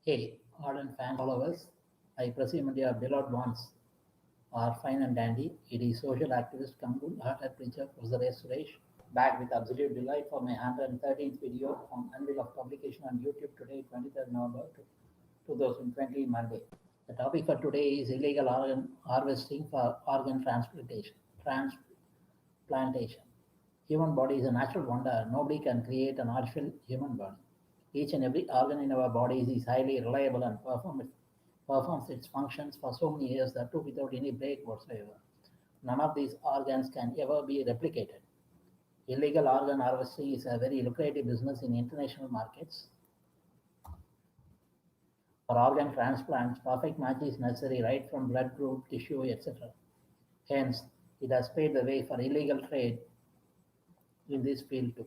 Hey, ardent fan followers, I presume your beloved ones are fine and dandy. It is social activist Kambul hearted preacher Professor S. Suresh back with absolute delight for my 113th video on unveil of publication on YouTube today, 23rd November 2020, Monday. The topic for today is illegal organ harvesting for organ transplantation. Transplantation. Human body is a natural wonder. Nobody can create an artificial human body. Each and every organ in our bodies is highly reliable and performs its functions for so many years that too without any break whatsoever. None of these organs can ever be replicated. Illegal organ harvesting is a very lucrative business in international markets. For organ transplants, perfect match is necessary right from blood group, tissue, etc. Hence, it has paved the way for illegal trade in this field too.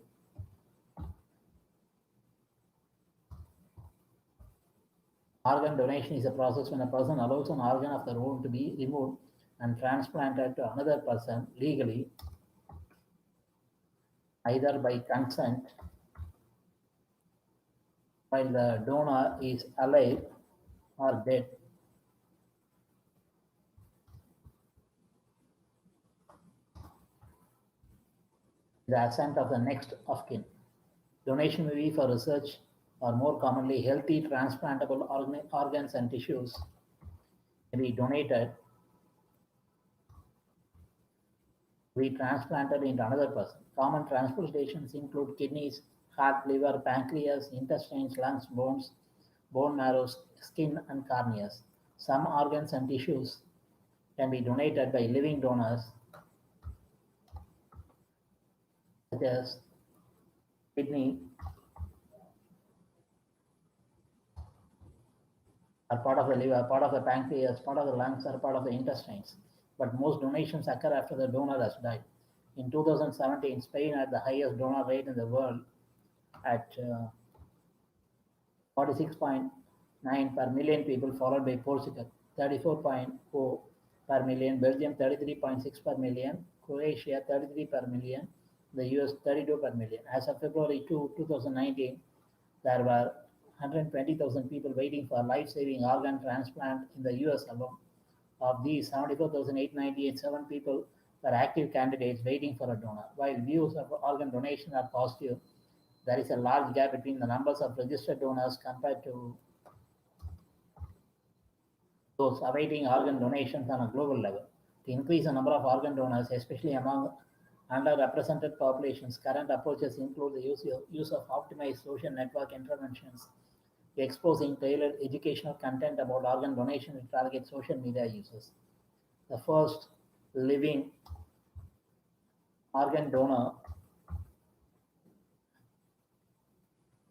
Organ donation is a process when a person allows an organ of their own to be removed and transplanted to another person legally, either by consent while the donor is alive or dead. The assent of the next of kin. Donation may be for research or more commonly healthy transplantable organs and tissues may be donated to be transplanted into another person. Common transplantations include kidneys, heart, liver, pancreas, intestines, lungs, bones, bone marrow, skin, and corneas. Some organs and tissues can be donated by living donors, such as kidney, are part of the liver, part of the pancreas, part of the lungs, or part of the intestines. But most donations occur after the donor has died. In 2017, Spain had the highest donor rate in the world at 46.9 per million people, followed by Portugal, 34.0 per million, Belgium, 33.6 per million, Croatia, 33 per million, the US, 32 per million. As of February 2, 2019, there were 120,000 people waiting for life-saving organ transplant in the US alone. Of these, 74,898 people were active candidates waiting for a donor. While views of organ donation are positive, there is a large gap between the numbers of registered donors compared to those awaiting organ donations on a global level. To increase the number of organ donors, especially among underrepresented populations, current approaches include the use of optimized social network interventions, exposing tailored educational content about organ donation to target social media users. The first living organ donor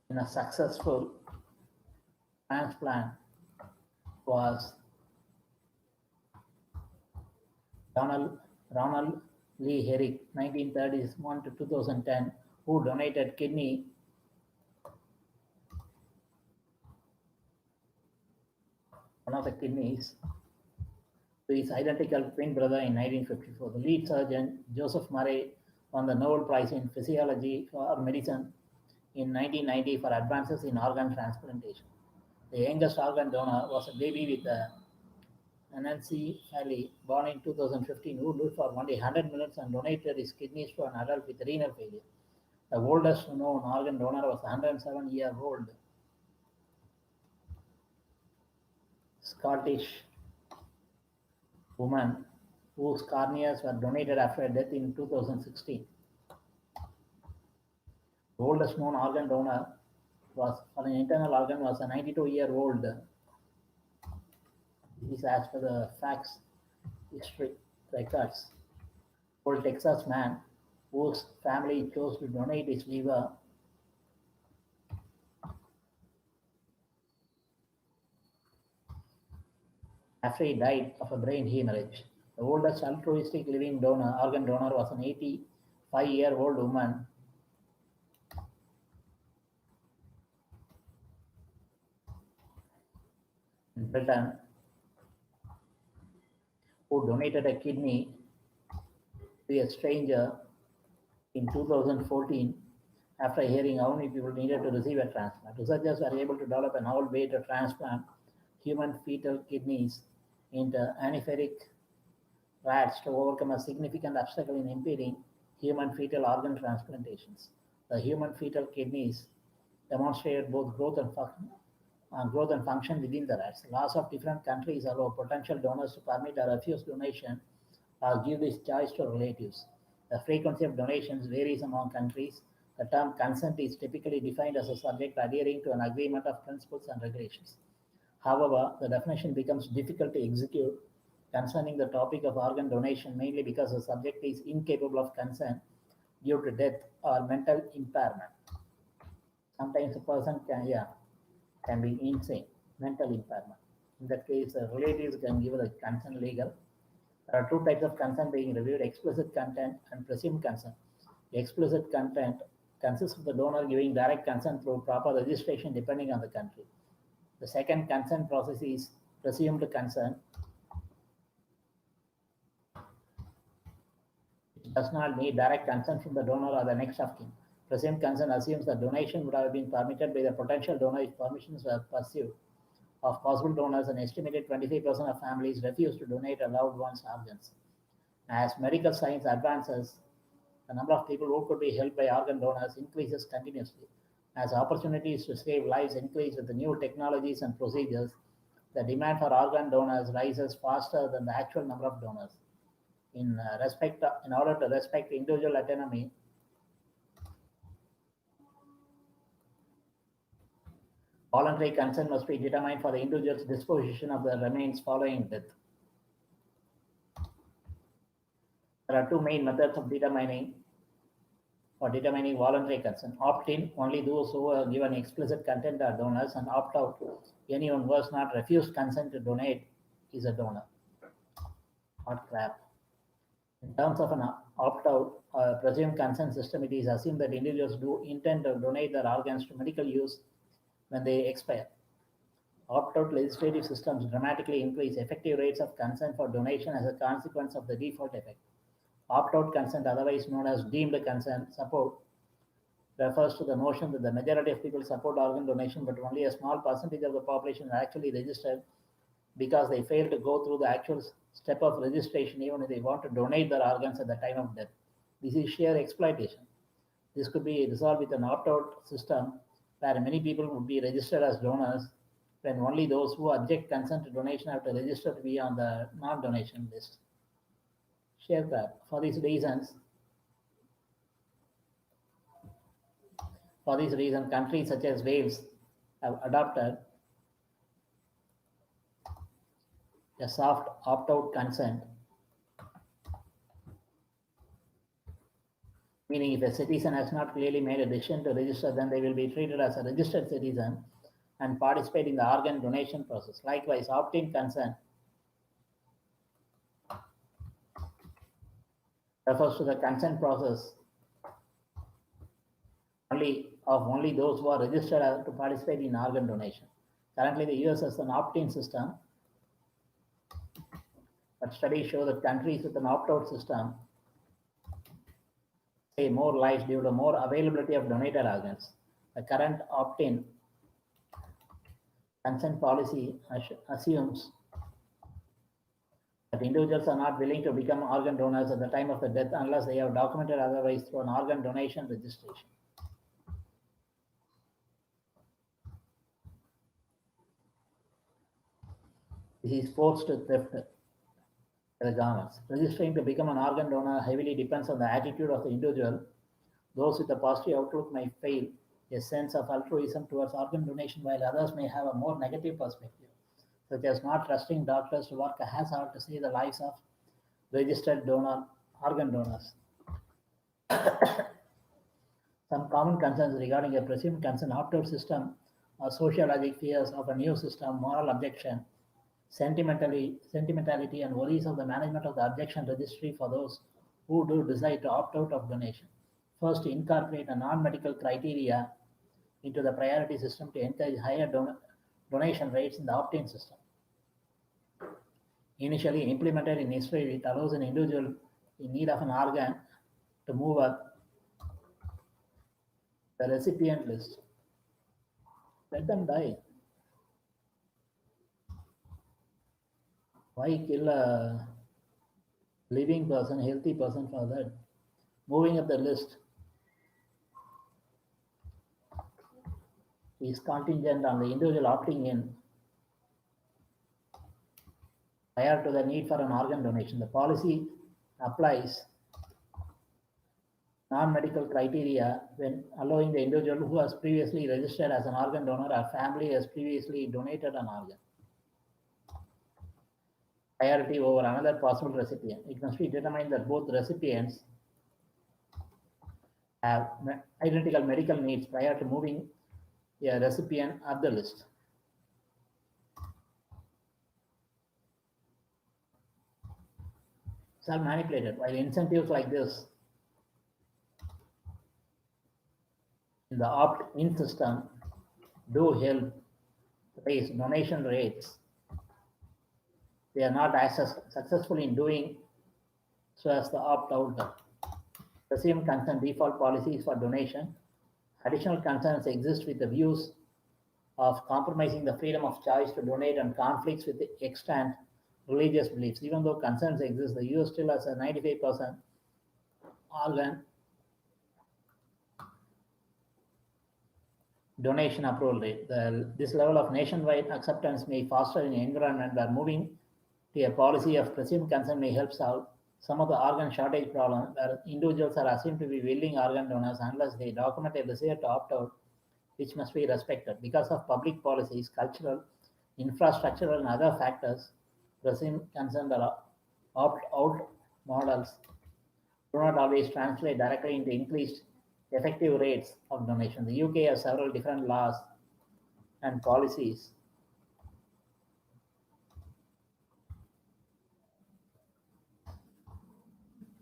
in a successful transplant was Ronald Lee Herrick, 1931 to 2010, who donated one of the kidneys, to his identical twin brother in 1954. The lead surgeon, Joseph Murray, won the Nobel Prize in Physiology or Medicine in 1990 for advances in organ transplantation. The youngest organ donor was a baby with a anencephaly born in 2015 who lived for only 100 minutes and donated his kidneys to an adult with renal failure. The oldest known organ donor was a 107-year-old Scottish woman whose corneas were donated after her death in 2016. The oldest known organ donor was for an internal organ was a 92-year-old. This is as per the facts history records. Old Texas man whose family chose to donate his liver after he died of a brain hemorrhage. The oldest altruistic living organ donor was an 85-year-old woman in Britain who donated a kidney to a stranger in 2014 after hearing how many people needed to receive a transplant. Researchers were able to develop a novel way to transplant human fetal kidneys into anephoric rats to overcome a significant obstacle in impeding human fetal organ transplantations. The human fetal kidneys demonstrated both growth and function within the rats. Laws of different countries allow potential donors to permit or refuse donation or give this choice to relatives. The frequency of donations varies among countries. The term consent is typically defined as a subject adhering to an agreement of principles and regulations. However, the definition becomes difficult to execute concerning the topic of organ donation mainly because the subject is incapable of consent due to death or mental impairment. Sometimes a person can be insane, mental impairment. In that case, the relatives can give the consent legal. There are two types of consent being reviewed: explicit consent and presumed consent. The explicit consent consists of the donor giving direct consent through proper registration depending on the country. The second consent process is presumed consent, which does not need direct consent from the donor or the next of kin. Presumed consent assumes that donation would have been permitted by the potential donor if permissions were pursued. Of possible donors, an estimated 25% of families refuse to donate a loved one's organs. As medical science advances, the number of people who could be helped by organ donors increases continuously. As opportunities to save lives increase with the new technologies and procedures, the demand for organ donors rises faster than the actual number of donors. In order to respect individual autonomy, voluntary consent must be determined for the individual's disposition of the remains following death. There are two main methods of determining voluntary consent. Opt-in, only those who are given explicit consent are donors, and opt-out, anyone who has not refused consent to donate is a donor. Hot crap. In terms of an opt-out presumed consent system, it is assumed that individuals do intend to donate their organs to medical use when they expire. Opt-out legislative systems dramatically increase effective rates of consent for donation as a consequence of the default effect. Opt-out consent, otherwise known as deemed consent, support refers to the notion that the majority of people support organ donation, but only a small percentage of the population are actually registered because they fail to go through the actual step of registration even if they want to donate their organs at the time of death. This is sheer exploitation. This could be resolved with an opt-out system where many people would be registered as donors when only those who object consent to donation have to register to be on the non-donation list. Share that. For this reason, countries such as Wales have adopted a soft opt-out consent, meaning if a citizen has not clearly made a decision to register, then they will be treated as a registered citizen and participate in the organ donation process. Likewise, opt-in consent refers to the consent process only those who are registered to participate in organ donation. Currently, the US has an opt-in system, but studies show that countries with an opt-out system save more lives due to more availability of donated organs. The current opt-in consent policy assumes that individuals are not willing to become organ donors at the time of the death unless they have documented otherwise through an organ donation registration. This is forced theft by the governments. Registering to become an organ donor heavily depends on the attitude of the individual. Those with a positive outlook may feel a sense of altruism towards organ donation, while others may have a more negative perspective, such as not trusting doctors to work as hard to save the lives of registered organ donors. Some common concerns regarding a presumed consent opt-out system are sociologic fears of a new system, moral objection, sentimentality, and worries of the management of the objection registry for those who do decide to opt out of donation. First, incorporate a non-medical criteria into the priority system to encourage higher donation rates in the opt-in system. Initially implemented in Israel, it allows an individual in need of an organ to move up The recipient list. Let them die. Why kill a living person, healthy person for that? Moving up the list is contingent on the individual opting in prior to the need for an organ donation. The policy applies non-medical criteria when allowing the individual who has previously registered as an organ donor or family has previously donated an organ priority over another possible recipient. It must be determined that both recipients have identical medical needs prior to moving a recipient up the list. It's all manipulated. While incentives like this in the opt-in system do help raise donation rates, they are not as successful in doing so as the opt-out. Presumed consent default policies for donation. Additional concerns exist with the views of compromising the freedom of choice to donate and conflicts with the extant religious beliefs. Even though concerns exist, the US still has a 95% organ donation approval rate. This level of nationwide acceptance may foster an environment where moving to a policy of presumed consent may help solve some of the organ shortage problem where individuals are assumed to be willing organ donors unless they document a desire to opt out, which must be respected. Because of public policies, cultural, infrastructural, and other factors, presumed consent or opt out models do not always translate directly into increased effective rates of donation. The UK has several different laws and policies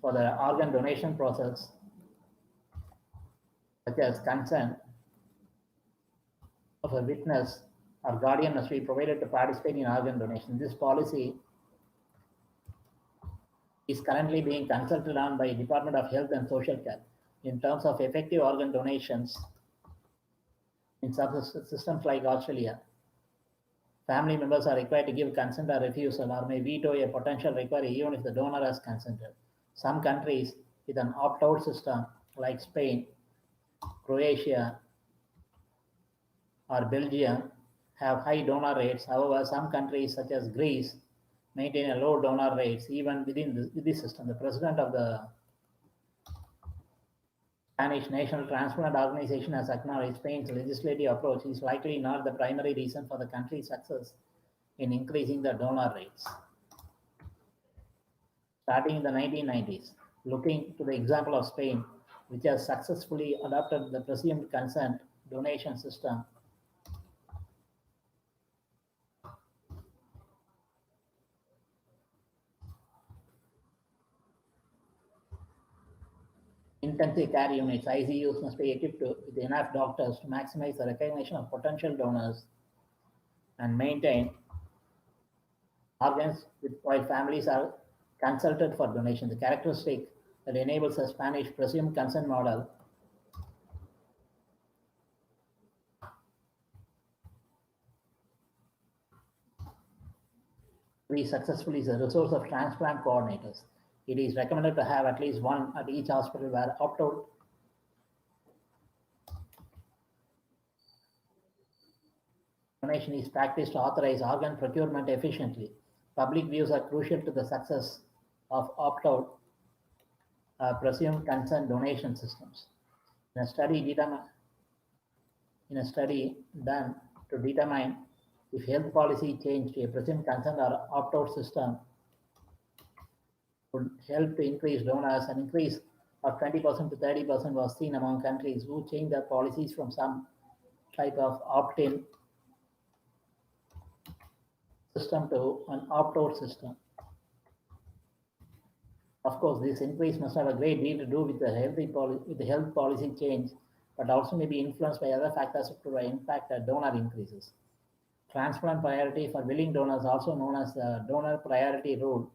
for the organ donation process, such as consent of a witness or guardian must be provided to participate in organ donation. This policy is currently being consulted on by Department of Health and Social Care in terms of effective organ donations in systems like Australia. Family members are required to give consent or refusal or may veto a potential request even if the donor has consented. Some countries with an opt-out system like Spain, Croatia, or Belgium have high donor rates. However, some countries such as Greece maintain a low donor rates even within this system. The president of the Spanish National Transplant Organization has acknowledged Spain's legislative approach is likely not the primary reason for the country's success in increasing the donor rates. Starting in the 1990s, looking to the example of Spain, which has successfully adopted the presumed consent donation system, intensive care units, ICUs, must be equipped with enough doctors to maximize the recognition of potential donors and maintain organs while families are consulted for donation. The characteristic that enables a Spanish presumed consent model to be successful is a resource of transplant coordinators. It is recommended to have at least one at each hospital where opt-out donation is practiced to authorize organ procurement efficiently. Public views are crucial to the success of opt-out presumed consent donation systems. In a study done to determine if health policy change to a presumed consent or opt-out system would help to increase donors, an increase of 20% to 30% was seen among countries who changed their policies from some type of opt-in system to an opt-out system. Of course, this increase must have a great deal to do with the health policy change, but also may be influenced by other factors to impact donor increases. Transplant priority for willing donors, also known as the donor priority rule,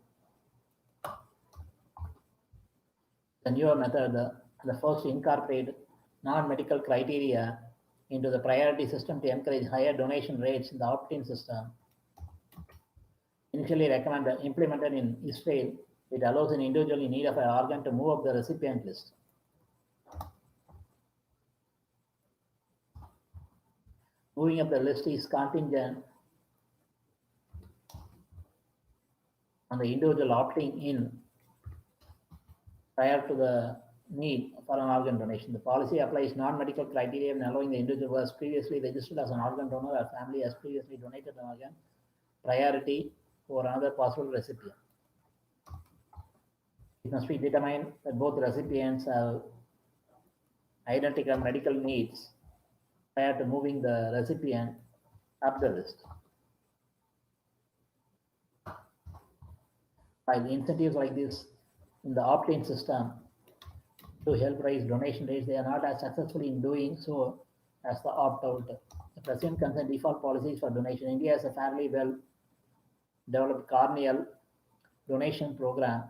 the newer method, the first to incorporate non-medical criteria into the priority system to encourage higher donation rates in the opt-in system. Initially implemented in Israel, it allows an individual in need of an organ to move up the recipient list. Moving up the list is contingent on the individual opting in prior to the need for an organ donation. The policy applies non-medical criteria in allowing the individual who was previously registered as an organ donor or family has previously donated an organ priority for another possible recipient. It must be determined that both recipients have identical medical needs prior to moving the recipient up the list. While incentives like this in the opt-in system to help raise donation rates, they are not as successful in doing so as the opt-out. The present concerned default policies for donation. India has a fairly well developed corneal donation program.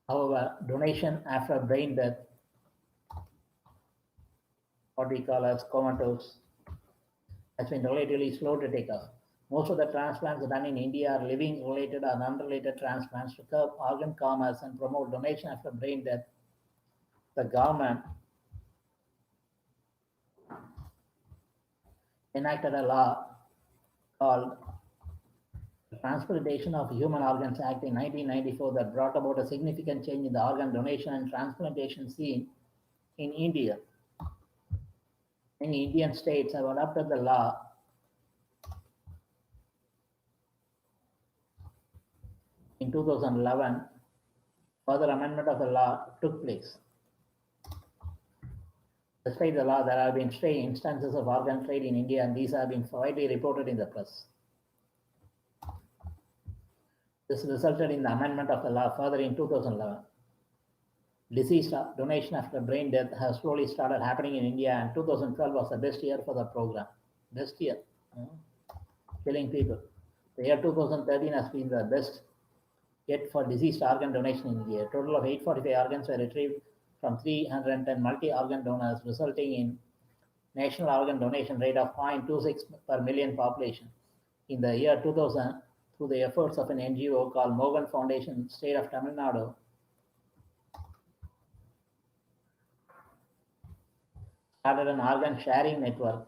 However, donation after brain death, what we call as comatose, has been relatively slow to take off. Most of the transplants done in India are living related or unrelated transplants to curb organ commerce and promote donation after brain death. The government enacted a law called the Transplantation of Human Organs Act in 1994 that brought about a significant change in the organ donation and transplantation scene in India. Many Indian states have adopted the law in 2011. Further amendment of the law took place. Despite the law, there have been stray instances of organ trade in India, and these have been widely reported in the press. This resulted in the amendment of the law further in 2011. Deceased donation after brain death has slowly started happening in India, and 2012 was the best year for the program. Best year, killing people. The year 2013 has been the best yet for deceased organ donation in India. A total of 845 organs were retrieved from 310 multi-organ donors, resulting in national organ donation rate of 0.26 per million population. In the year 2000, through the efforts of an NGO called Morgan Foundation, state of Tamil Nadu, started an organ sharing network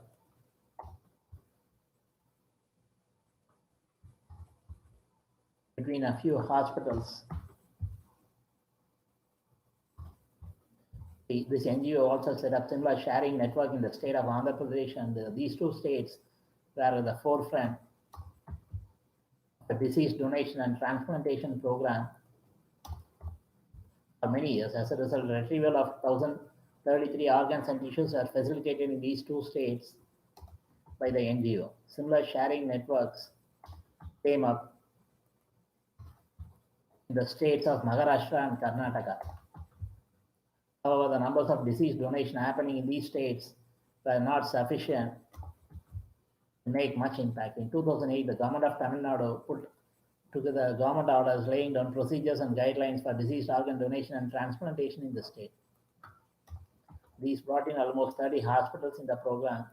between a few hospitals. This NGO also set up similar sharing network in the state of Andhra Pradesh, and these two states were at the forefront of the disease donation and transplantation program for many years. As a result, retrieval of 1,033 organs and tissues are facilitated in these two states by the NGO. Similar sharing networks came up in the states of Maharashtra and Karnataka. However, the numbers of disease donation happening in these states were not sufficient to make much impact. In 2008, the government of Tamil Nadu put together government orders laying down procedures and guidelines for diseased organ donation and transplantation in the state. These brought in almost 30 hospitals in the program.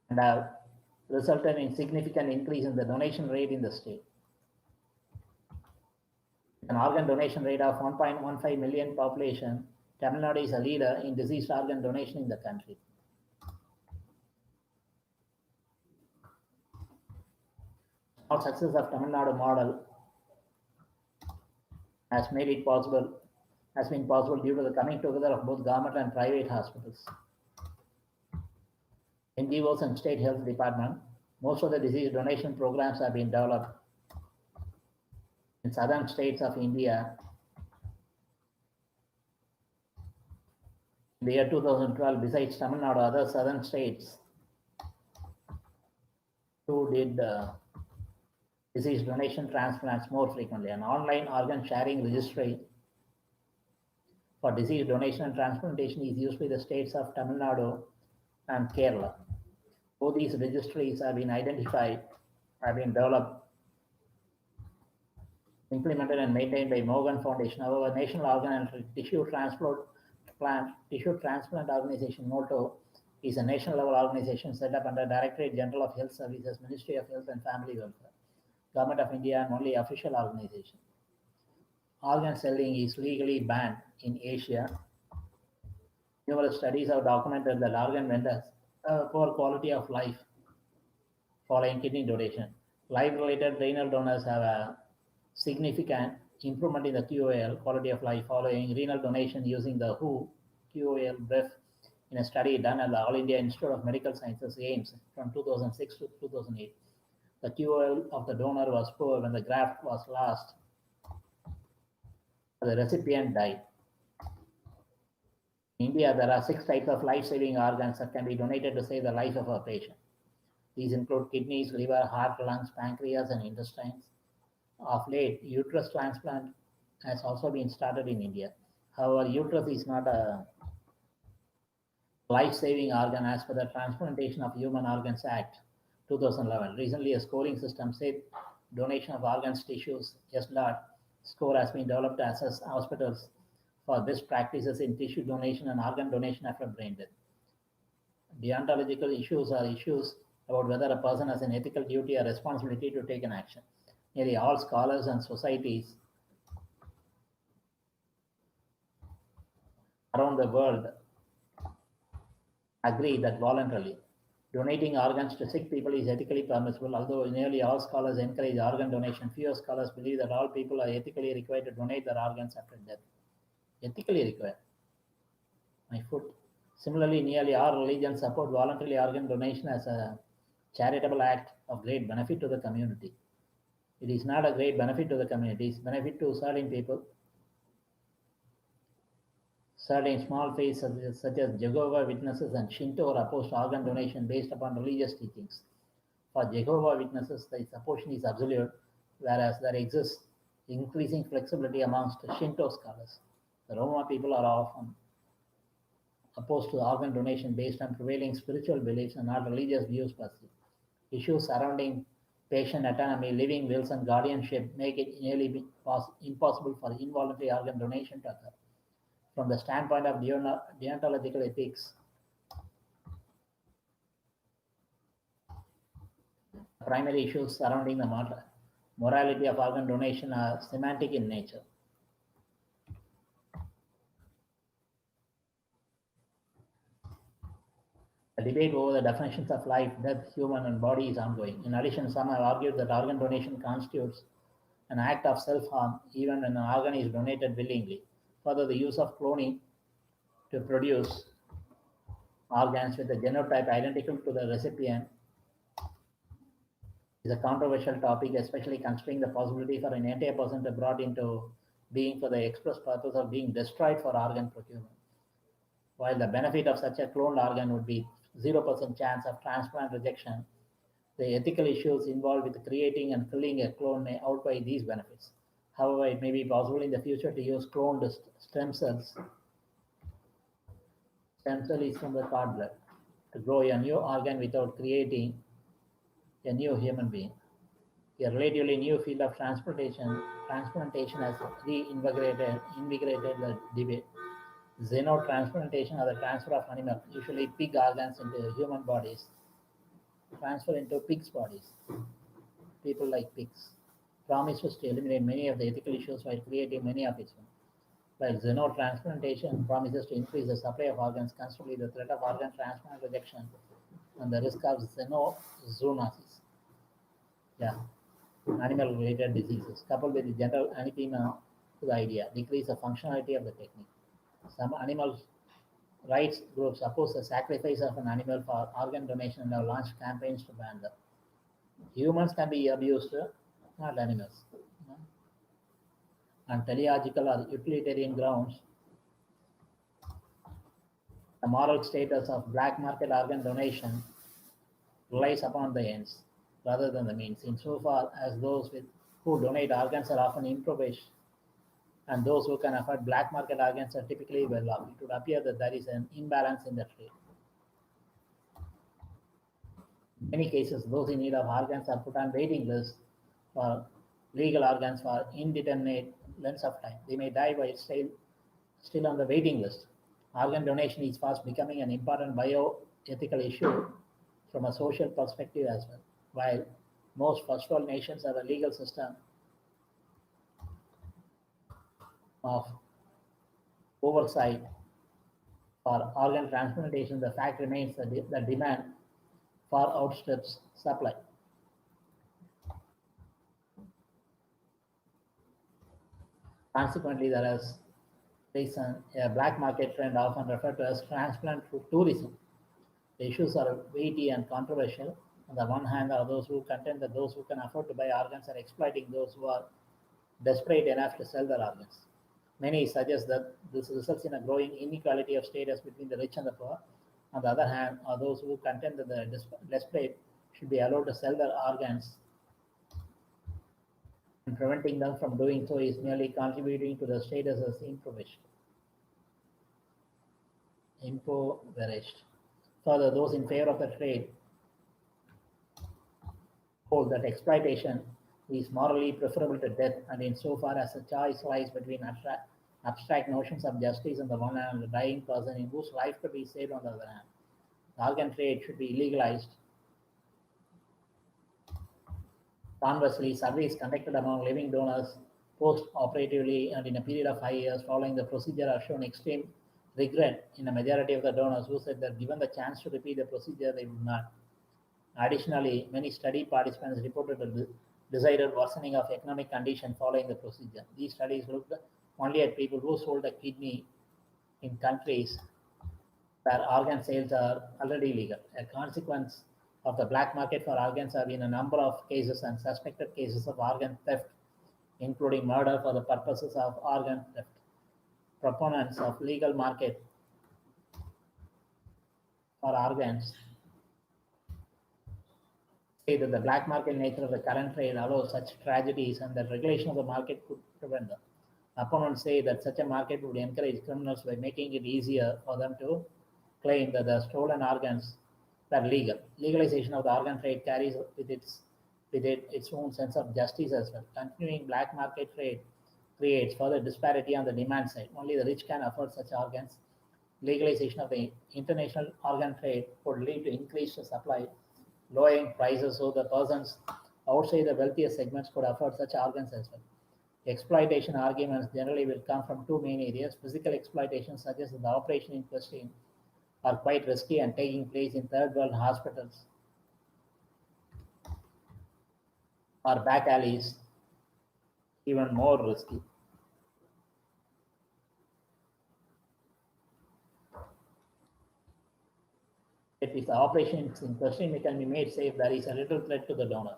And have resulted in significant increase in the donation rate in the state. An organ donation rate of 1.15 million population, Tamil Nadu is a leader in diseased organ donation in the country. Our success of Tamil Nadu model has been possible due to the coming together of both government and private hospitals, NGOs and state health department. Most of the disease donation programs have been developed in southern states of India. In the year 2012, besides Tamil Nadu, other southern states who did disease donation transplants more frequently. An online organ sharing registry for disease donation and transplantation is used by the states of Tamil Nadu and Kerala. Both these registries have been developed implemented and maintained by Morgan Foundation. However, National Organ and Tissue Transplant Organization (NOTO) is a national level organization set up under Directorate General of Health Services, Ministry of Health and Family Welfare, Government of India, and only official organization. Organ selling is legally banned in Asia. Numerous studies have documented that organ vendors have a poor quality of life following kidney donation. Life-related renal donors have a significant improvement in the QOL, quality of life, following renal donation using the WHO QOL BREF in a study done at the All India Institute of Medical Sciences, AIMS, from 2006 to 2008. The QOL of the donor was poor when the graft was lost. The recipient died. In India, there are 6 types of life-saving organs that can be donated to save the life of a patient. These include kidneys, liver, heart, lungs, pancreas, and intestines. Of late, uterus transplant has also been started in India. However, uterus is not a life-saving organ as per the Transplantation of Human Organs Act 2011. Recently, a scoring system said donation of organs, tissues, S-DOT score has been developed to assess hospitals for best practices in tissue donation and organ donation after brain death. Deontological issues are issues about whether a person has an ethical duty or responsibility to take an action. Nearly all scholars and societies around the world agree that voluntarily donating organs to sick people is ethically permissible. Although nearly all scholars encourage organ donation, few scholars believe that all people are ethically required to donate their organs after death. Ethically required. My foot. Similarly, nearly all religions support voluntary organ donation as a charitable act of great benefit to the community. It is not a great benefit to the community, it's benefit to certain people. Certain small faiths such as Jehovah's Witnesses and Shinto are opposed to organ donation based upon religious teachings. For Jehovah's Witnesses, the supposition is absolute, whereas there exists increasing flexibility amongst Shinto scholars. The Roma people are often opposed to organ donation based on prevailing spiritual beliefs and not religious views per se. Issues surrounding patient autonomy, living wills, and guardianship make it nearly impossible for involuntary organ donation to occur. From the standpoint of deontological ethics, primary issues surrounding the morality of organ donation are semantic in nature. The debate over the definitions of life, death, human, and body is ongoing. In addition, some have argued that organ donation constitutes an act of self-harm even when an organ is donated willingly. Further, the use of cloning to produce organs with a genotype identical to the recipient is a controversial topic, especially considering the possibility for an entire person to be brought into being for the express purpose of being destroyed for organ procurement. While the benefit of such a cloned organ would be 0% chance of transplant rejection, the ethical issues involved with creating and killing a clone may outweigh these benefits. However, it may be possible in the future to use cloned stem cells, stem cells from the cord blood, to grow a new organ without creating a new human being. A relatively new field of transplantation has invigorated the debate. Xenotransplantation, or the transfer of animal, usually pig organs, into human bodies, transfer into pigs' bodies. People like pigs. Promises to eliminate many of the ethical issues while creating many of its own. While xenotransplantation promises to increase the supply of organs, constantly the threat of organ transplant rejection and the risk of xenozoonosis, yeah, animal-related diseases, coupled with the general anathema to the idea, decrease the functionality of the technique. Some animal rights groups oppose the sacrifice of an animal for organ donation and have launched campaigns to ban them. Humans can be abused, not animals. On teleological or utilitarian grounds, the moral status of black market organ donation relies upon the ends rather than the means, insofar as who donate organs are often impoverished and those who can afford black market organs are typically well off. It would appear that there is an imbalance in the trade. In many cases, those in need of organs are put on waiting lists for legal organs for indeterminate lengths of time. They may die while still on the waiting list. Organ donation is fast becoming an important bioethical issue from a social perspective as well. While most first world nations have a legal system of oversight for organ transplantation, the fact remains that the demand far outstrips supply. Consequently, there is reason a black market trend often referred to as transplant tourism. The issues are weighty and controversial. On the one hand, there are those who contend that those who can afford to buy organs are exploiting those who are desperate enough to sell their organs. Many suggest that this results in a growing inequality of status between the rich and the poor. On the other hand, are those who contend that the desperate should be allowed to sell their organs, and preventing them from doing so is merely contributing to the status as impoverished. Further, those in favor of the trade hold that exploitation is morally preferable to death, and insofar as the choice lies between abstract notions of justice on the one hand and a dying person in whose life could be saved on the other hand, the organ trade should be legalized. Conversely, surveys conducted among living donors post-operatively and in a period of 5 years following the procedure have shown extreme regret in a majority of the donors who said that given the chance to repeat the procedure, they would not. Additionally, many study participants reported a desired worsening of economic condition following the procedure. These studies looked only at people who sold a kidney in countries where organ sales are already legal. A consequence of the black market for organs have been a number of cases and suspected cases of organ theft, including murder for the purposes of organ theft. Proponents of legal market for organs say that the black market nature of the current trade allows such tragedies and that regulation of the market could prevent them. Opponents say that such a market would encourage criminals by making it easier for them to claim that the stolen organs were legal. Legalization of the organ trade carries with it its own sense of justice as well. Continuing black market trade creates further disparity on the demand side. Only the rich can afford such organs. Legalization of the international organ trade would lead to increased supply, lowering prices so the persons outside the wealthiest segments could afford such organs as well. Exploitation arguments generally will come from two main areas. Physical exploitation suggests that the operation in question are quite risky and taking place in third world hospitals or back alleys, even more risky. If the operation in question can be made safe, there is a little threat to the donor.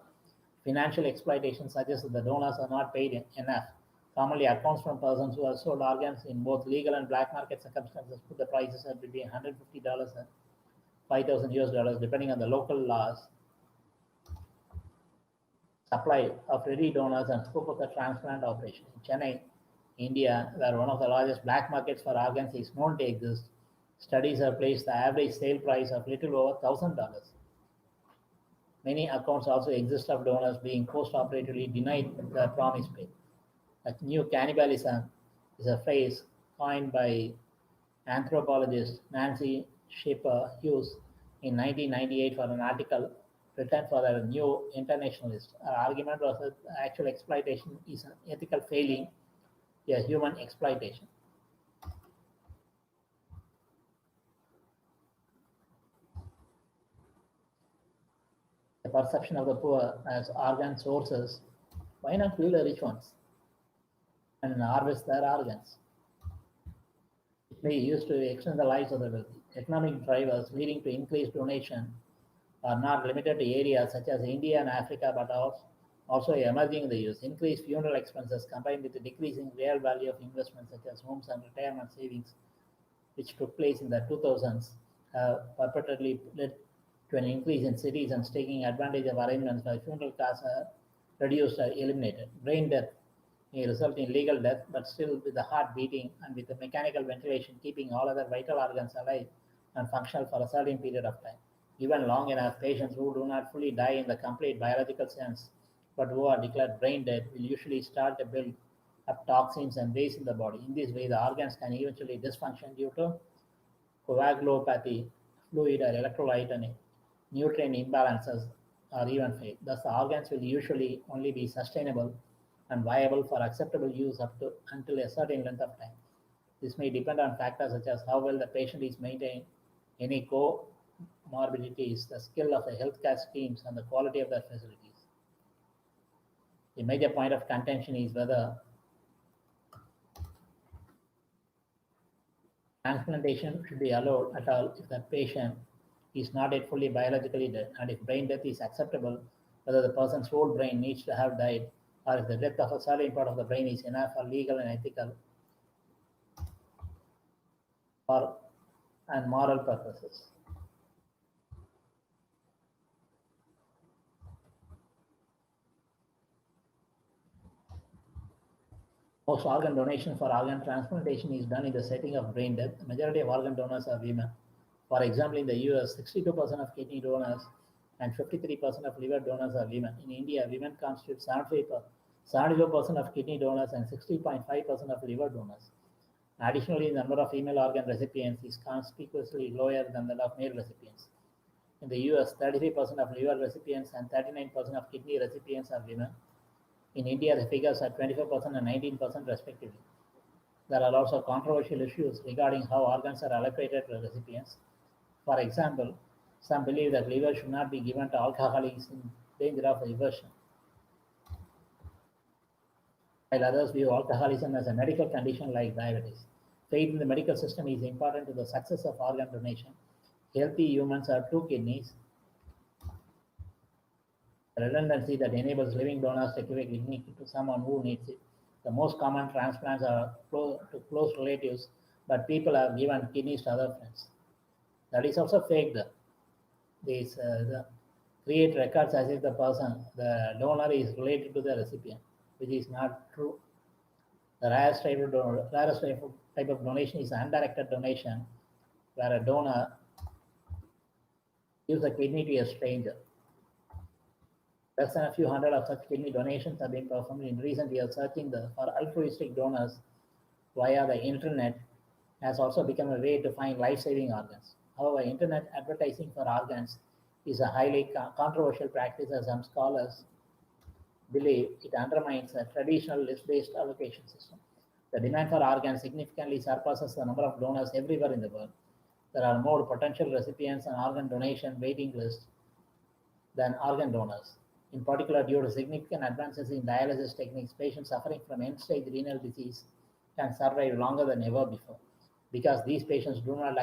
Financial exploitation suggests that the donors are not paid enough. Commonly accounts from persons who have sold organs in both legal and black market circumstances put the prices at between $150 and 5,000 US dollars, depending on the local laws. Supply of ready donors and scope of the transplant operation. In Chennai, India, where one of the largest black markets for organs is known to exist, studies have placed the average sale price of little over $1,000. Many accounts also exist of donors being post-operatively denied the promise pay. Like new cannibalism is a phrase coined by anthropologist Nancy Shepper Hughes in 1998 for an article written for the New Internationalist. Her argument was that actual exploitation is an ethical failing, a human exploitation. The perception of the poor as organ sources, why not kill the rich ones and harvest their organs? It may be used to extend the lives of the wealthy. Economic drivers leading to increased donation are not limited to areas such as India and Africa, but also emerging in the US. Increased funeral expenses combined with the decreasing real value of investments such as homes and retirement savings, which took place in the 2000s, have perpetually led to an increase in citizens taking advantage of arrangements where funeral costs are reduced or eliminated. Brain death may result in legal death, but still with the heart beating and with the mechanical ventilation keeping all other vital organs alive and functional for a certain period of time. Even long enough, patients who do not fully die in the complete biological sense but who are declared brain dead will usually start to build up toxins and waste in the body. In this way, the organs can eventually dysfunction due to coagulopathy, fluid or electrolyte and nutrient imbalances, or even fail. Thus, the organs will usually only be sustainable and viable for acceptable use up to until a certain length of time. This may depend on factors such as how well the patient is maintained, any comorbidities, the skill of the healthcare teams, and the quality of their facilities. The major point of contention is whether transplantation should be allowed at all if the patient is not yet fully biologically dead, and if brain death is acceptable, whether the person's whole brain needs to have died, or if the death of a certain part of the brain is enough for legal and ethical or and moral purposes. Most organ donation for organ transplantation is done in the setting of brain death. The majority of organ donors are women. For example, in the US, 62% of kidney donors and 53% of liver donors are women. In India, women constitute 74% of kidney donors and 60.5% of liver donors. Additionally, the number of female organ recipients is conspicuously lower than that of male recipients. In the US, 33% of liver recipients and 39% of kidney recipients are women. In India, the figures are 24% and 19% respectively. There are also controversial issues regarding how organs are allocated to recipients. For example, some believe that liver should not be given to alcoholics in danger of reversion, while others view alcoholism as a medical condition like diabetes. Faith in the medical system is important to the success of organ donation. Healthy humans have two kidneys, a redundancy that enables living donors to give a kidney to someone who needs it. The most common transplants are to close relatives, but people have given kidneys to other friends. That is also faked. The create records as if the donor is related to the recipient, which is not true. The rarest type of donation is undirected donation, where a donor gives a kidney to a stranger. Less than a few hundred of such kidney donations have been performed in recent years. Searching for altruistic donors via the internet has also become a way to find life-saving organs. However, internet advertising for organs is a highly controversial practice, as some scholars believe it undermines a traditional list-based allocation system. The demand for organs significantly surpasses the number of donors everywhere in the world. There are more potential recipients on organ donation waiting lists than organ donors. In particular, due to significant advances in dialysis techniques, patients suffering from end-stage renal disease can survive longer than ever before. Because these patients do not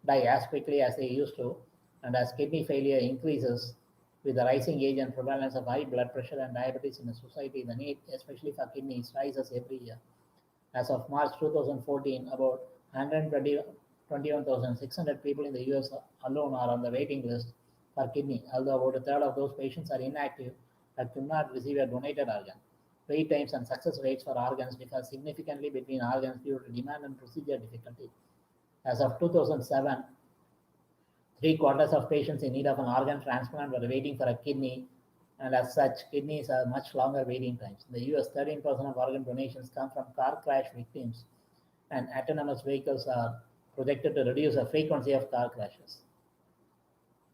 die as quickly as they used to, and as kidney failure increases with the rising age and prevalence of high blood pressure and diabetes in the society, the need, especially for kidneys, rises every year. As of March 2014, about 121,600 people in the US alone are on the waiting list for kidney, although about a third of those patients are inactive and could not receive a donated organ. Wait times and success rates for organs differ significantly between organs due to demand and procedure difficulty. As of 2007, three-quarters of patients in need of an organ transplant were waiting for a kidney, and as such, kidneys have much longer waiting times. In the US, 13% of organ donations come from car crash victims, and autonomous vehicles are projected to reduce the frequency of car crashes.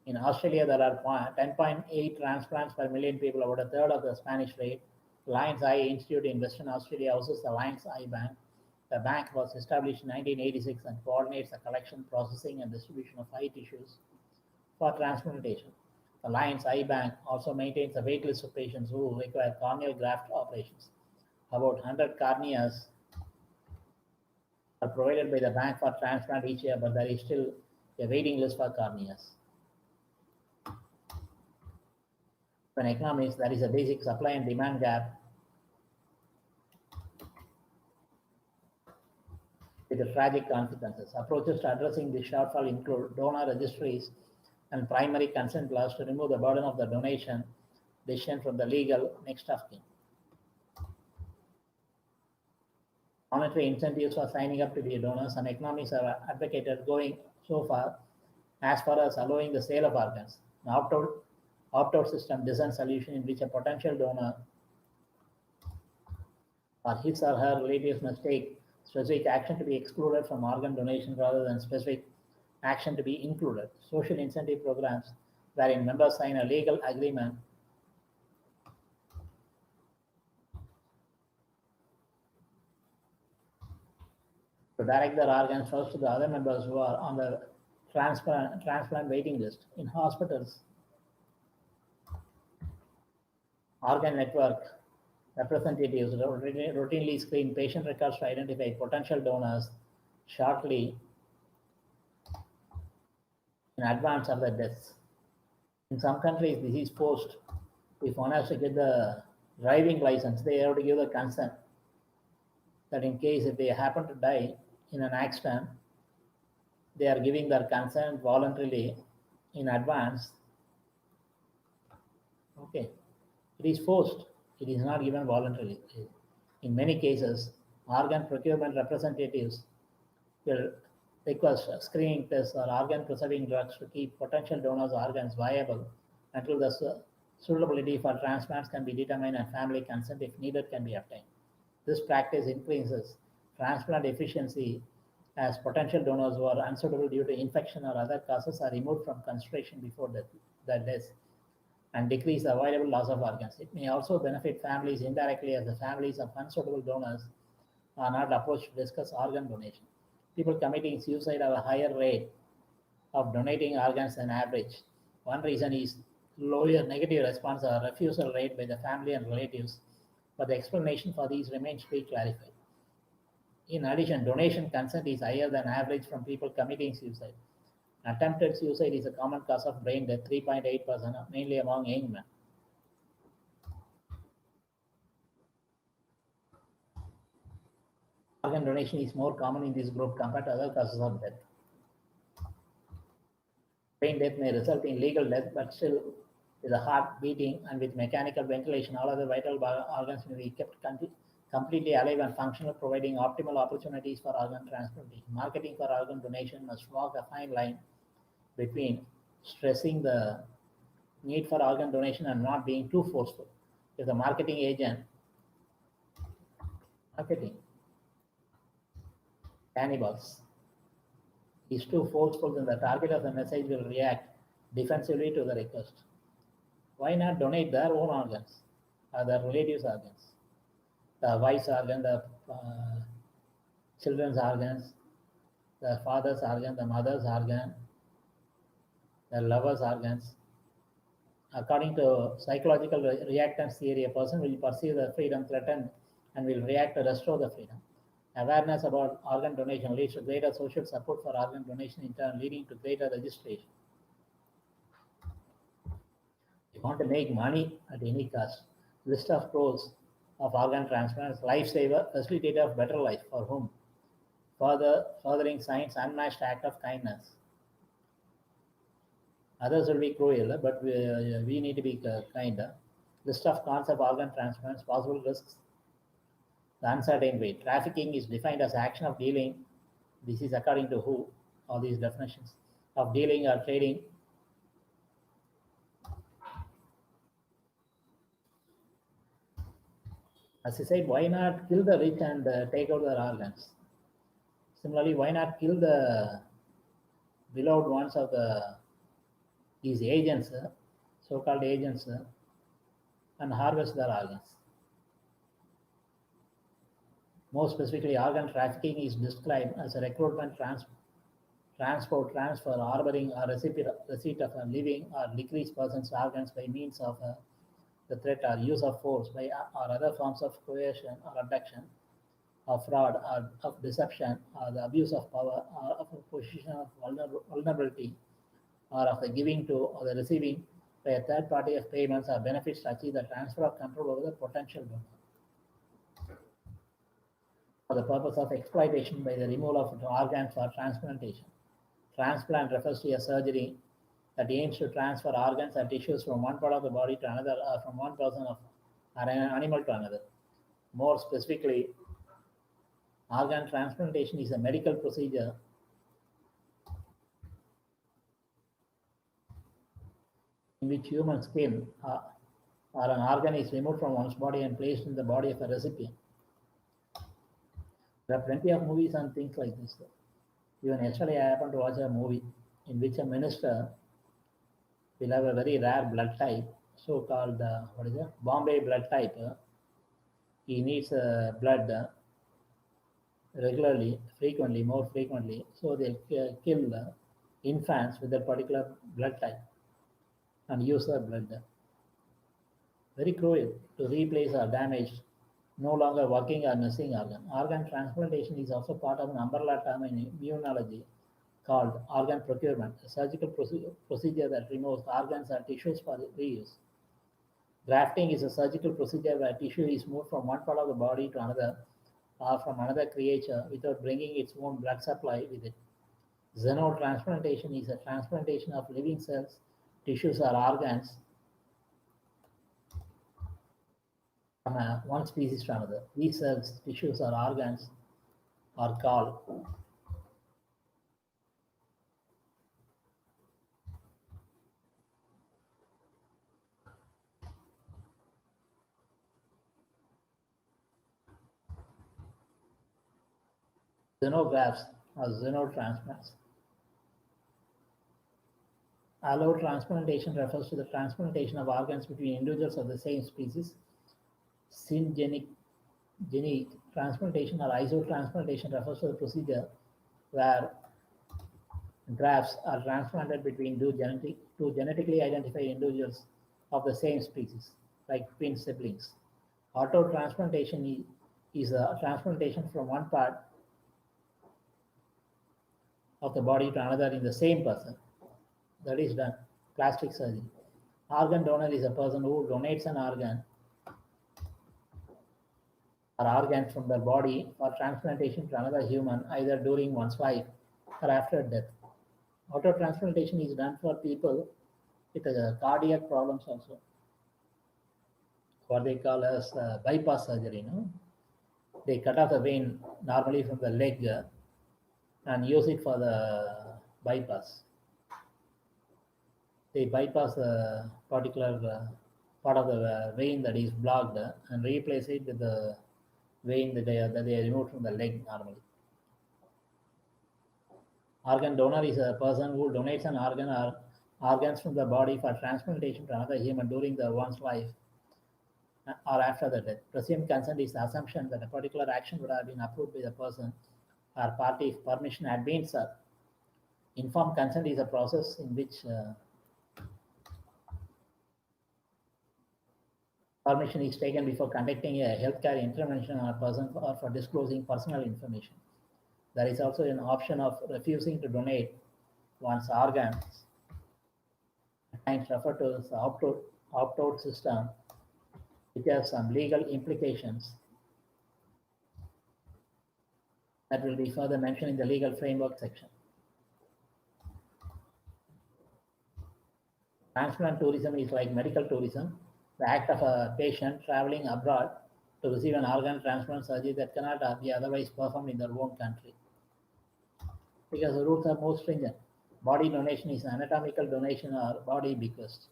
In Australia, there are 10.8 transplants per million people, about a third of the Spanish rate. Lions Eye Institute in Western Australia houses the Lions Eye Bank. The bank was established in 1986 and coordinates the collection, processing, and distribution of eye tissues for transplantation. The Lions Eye Bank also maintains a waitlist of patients who require corneal graft operations. About 100 corneas are provided by the bank for transplant each year, but there is still a waiting list for corneas. In economics, there is a basic supply and demand gap with the tragic consequences. Approaches to addressing this shortfall include donor registries and primary consent laws to remove the burden of the donation decision from the legal next of kin. Monetary incentives for signing up to be a donor. Some economists have advocated going so far as allowing the sale of organs. An Opt-out system design solution in which a potential donor or his or her relatives must take specific action to be excluded from organ donation rather than specific action to be included. Social incentive programs wherein members sign a legal agreement to direct their organs first to the other members who are on the transplant waiting list. In hospitals, organ network representatives routinely screen patient records to identify potential donors shortly in advance of their deaths. In some countries, this is forced. If one has to get the driving license, they have to give the consent that in case if they happen to die in an accident, they are giving their consent voluntarily in advance. Okay, it is forced. It is not given voluntarily. In many cases, organ procurement representatives will request screening tests or organ preserving drugs to keep potential donors' organs viable until the suitability for transplants can be determined and family consent, if needed, can be obtained. This practice increases transplant efficiency as potential donors who are unsuitable due to infection or other causes are removed from consideration before the death and decrease the avoidable loss of organs. It may also benefit families indirectly as the families of unsuitable donors are not approached to discuss organ donation. People committing suicide have a higher rate of donating organs than average. One reason is lower negative response or refusal rate by the family and relatives, but the explanation for these remains to be clarified. In addition, donation consent is higher than average from people committing suicide. Attempted suicide is a common cause of brain death, 3.8%, mainly among young men. Organ donation is more common in this group compared to other causes of death. Brain death may result in legal death, but still, with the heart beating and with mechanical ventilation, all other vital organs may be kept completely alive and functional, providing optimal opportunities for organ transplantation. Marketing for organ donation must walk a fine line between stressing the need for organ donation and not being too forceful. If the marketing agent marketing cannibals is too forceful, then the target of the message will react defensively to the request. Why not donate their own organs or their relatives' organs? The wife's organ, the children's organs, the father's organ, the mother's organ, the lover's organs. According to psychological reactance theory, a person will perceive the freedom threatened and will react to restore the freedom. Awareness about organ donation leads to greater social support for organ donation, in turn leading to greater registration. If you want to make money at any cost, list of pros of organ transplants: lifesaver, facilitator of better life for whom? Furthering science, unmatched act of kindness. Others will be cruel, but we need to be kind. List of cons of organ transplants, possible risks, the uncertain way. Trafficking is defined as action of dealing. This is according to who, all these definitions, of dealing or trading. As I said, why not kill the rich and take out their organs? Similarly, why not kill the beloved ones of these agents, so-called agents, and harvest their organs? More specifically, organ trafficking is described as a recruitment, transport, transfer, harboring, or receipt of a living or decreased person's organs by means of the threat or use of force by or other forms of coercion or abduction, of fraud or of deception, or the abuse of power, or of a position of vulnerability, or of the giving to or the receiving by a third party of payments or benefits to achieve the transfer of control over the potential donor, for the purpose of exploitation by the removal of organs for transplantation. Transplant refers to a surgery that aims to transfer organs and tissues from one part of the body to another, or from one person or an animal to another. More specifically, organ transplantation is a medical procedure in which human skin or an organ is removed from one's body and placed in the body of a recipient. There are plenty of movies and things like this. Even yesterday, I happened to watch a movie in which a minister will have a very rare blood type, so-called what is it? Bombay blood type. He needs blood regularly, frequently, more frequently. So they'll kill infants with that particular blood type and use the blood. Very cruel to replace or damaged, no longer working or missing organ. Organ transplantation is also part of an umbrella term in immunology called organ procurement, a surgical procedure that removes organs or tissues for reuse. Grafting is a surgical procedure where tissue is moved from one part of the body to another or from another creature without bringing its own blood supply with it. Xenotransplantation is a transplantation of living cells, tissues, or organs from one species to another. These cells, tissues, or organs are called xenografts or xenotransplants. Allotransplantation refers to the transplantation of organs between individuals of the same species. Syngenic transplantation or isotransplantation refers to the procedure where grafts are transplanted between two genetically identified individuals of the same species, like twin siblings. Autotransplantation is a transplantation from one part of the body to another in the same person. That is done. Plastic surgery. Organ donor is a person who donates an organ or organs from their body for transplantation to another human, either during one's life or after death. Autotransplantation is done for people with cardiac problems also, what they call as bypass surgery. No? They cut off the vein normally from the leg and use it for the bypass. They bypass a particular part of the vein that is blocked and replace it with the vein that they removed from the leg normally. Organ donor is a person who donates an organ or organs from the body for transplantation to another human during the one's life or after the death. Presumed consent is the assumption that a particular action would have been approved by the person or party if permission had been sought. Informed consent is a process in which permission is taken before conducting a healthcare intervention on a person or for disclosing personal information. There is also an option of refusing to donate one's organs, at times referred to as the opt-out system, which has some legal implications that will be further mentioned in the legal framework section. Transplant tourism is like medical tourism, the act of a patient traveling abroad to receive an organ transplant surgery that cannot be otherwise performed in their own country. Because the rules are more stringent. Body donation is anatomical donation or body bequest.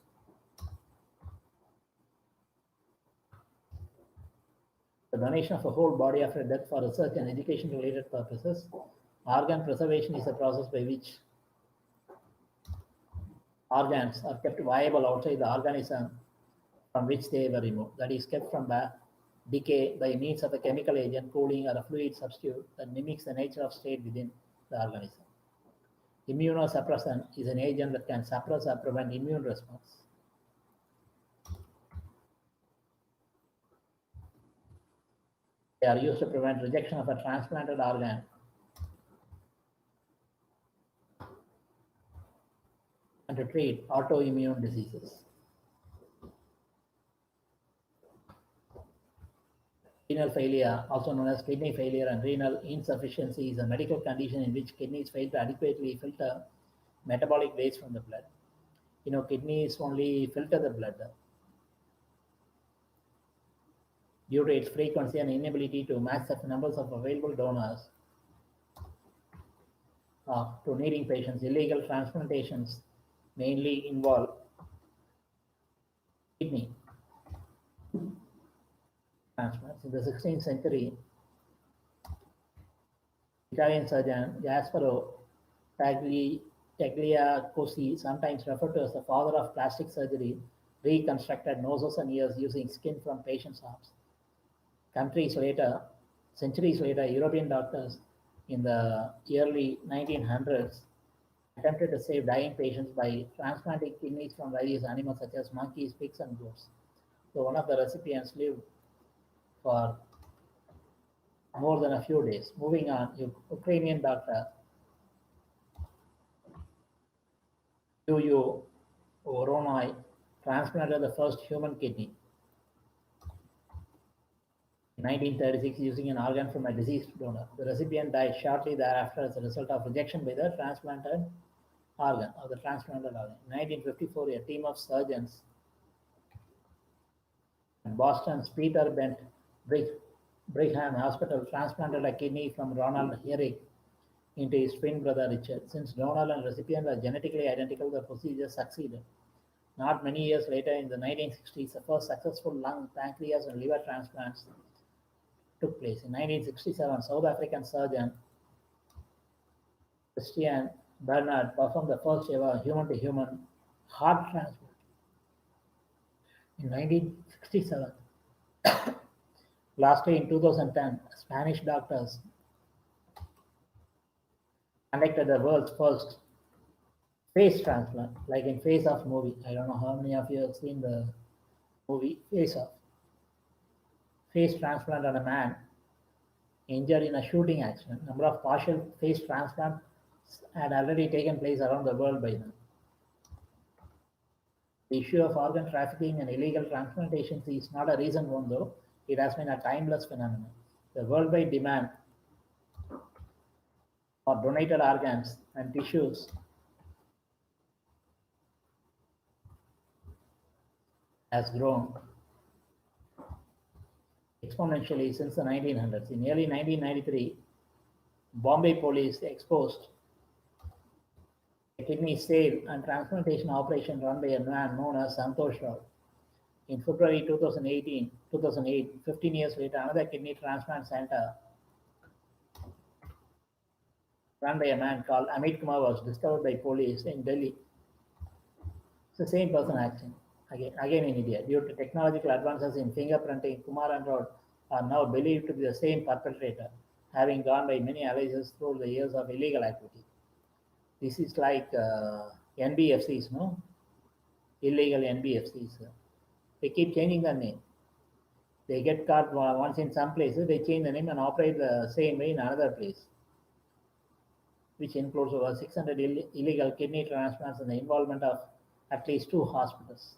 The donation of a whole body after death for research and education related purposes. Organ preservation is a process by which organs are kept viable outside the organism from which they were removed. That is kept from decay by means of a chemical agent, cooling, or a fluid substitute that mimics the nature of state within the organism. Immunosuppressant is an agent that can suppress or prevent immune response. They are used to prevent rejection of a transplanted organ and to treat autoimmune diseases. Renal failure, also known as kidney failure and renal insufficiency, is a medical condition in which kidneys fail to adequately filter metabolic waste from the blood. Kidneys only filter the blood. Due to its frequency and inability to match the numbers of available donors to needing patients, illegal transplantations mainly involve In the 16th century, Italian surgeon Gasparo Tagliacozzi, sometimes referred to as the father of plastic surgery, reconstructed noses and ears using skin from patients' arms. Countries later, centuries later, European doctors in the early 1900s attempted to save dying patients by transplanting kidneys from various animals such as monkeys, pigs, and goats. So one of the recipients lived for more than a few days. Moving on, Ukrainian doctor Yuyu Voronoi transplanted the first human kidney in 1936 using an organ from a deceased donor. The recipient died shortly thereafter as a result of rejection by the transplanted organ. In 1954, a team of surgeons at Boston's Peter Bent Brigham Hospital transplanted a kidney from Ronald Herrick into his twin brother Richard. Since donor and recipient were genetically identical, the procedure succeeded. Not many years later, in the 1960s, the first successful lung, pancreas, and liver transplants took place. In 1967, South African surgeon Christian Bernard performed the first ever human-to-human heart transplant. In 1967, lastly in 2010, Spanish doctors conducted the world's first face transplant, like in Face Off movie. I don't know how many of you have seen the movie Face Off. Face transplant on a man injured in a shooting accident. Number of partial face transplants had already taken place around the world by then. The issue of organ trafficking and illegal transplantations is not a recent one, though. It has been a timeless phenomenon. The worldwide demand for donated organs and tissues has grown exponentially since the 1900s. In early 1993, Bombay police exposed a kidney sale and transplantation operation run by a man known as Santosh Rao. In February 2008, 15 years later, another kidney transplant center run by a man called Amit Kumar was discovered by police in Delhi. It's the same person acting again in India. Due to technological advances in fingerprinting, Kumar and Rao are now believed to be the same perpetrator, having gone by many aliases through the years of illegal activity. This is like NBFCs, no? Illegal NBFCs. They keep changing their name. They get caught once in some places, they change the name and operate the same way in another place, which includes over 600 illegal kidney transplants and the involvement of at least 2 hospitals.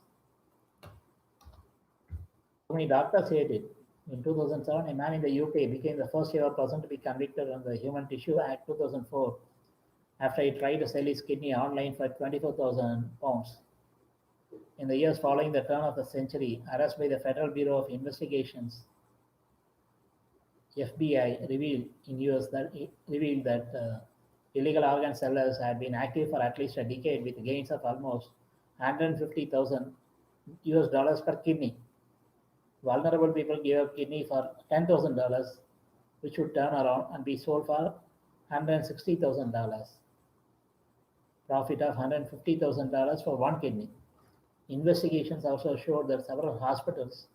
So many doctors hate it. In 2007, a man in the UK became the first ever person to be convicted under the Human Tissue Act 2004 after he tried to sell his kidney online for £24,000. In the years following the turn of the century, arrests by the Federal Bureau of Investigations (FBI) revealed that illegal organ sellers had been active for at least a decade with gains of almost $150,000 per kidney. Vulnerable people gave up kidney for $10,000, which would turn around and be sold for $160,000. Profit of $150,000 for one kidney. Investigations also showed that several hospitals,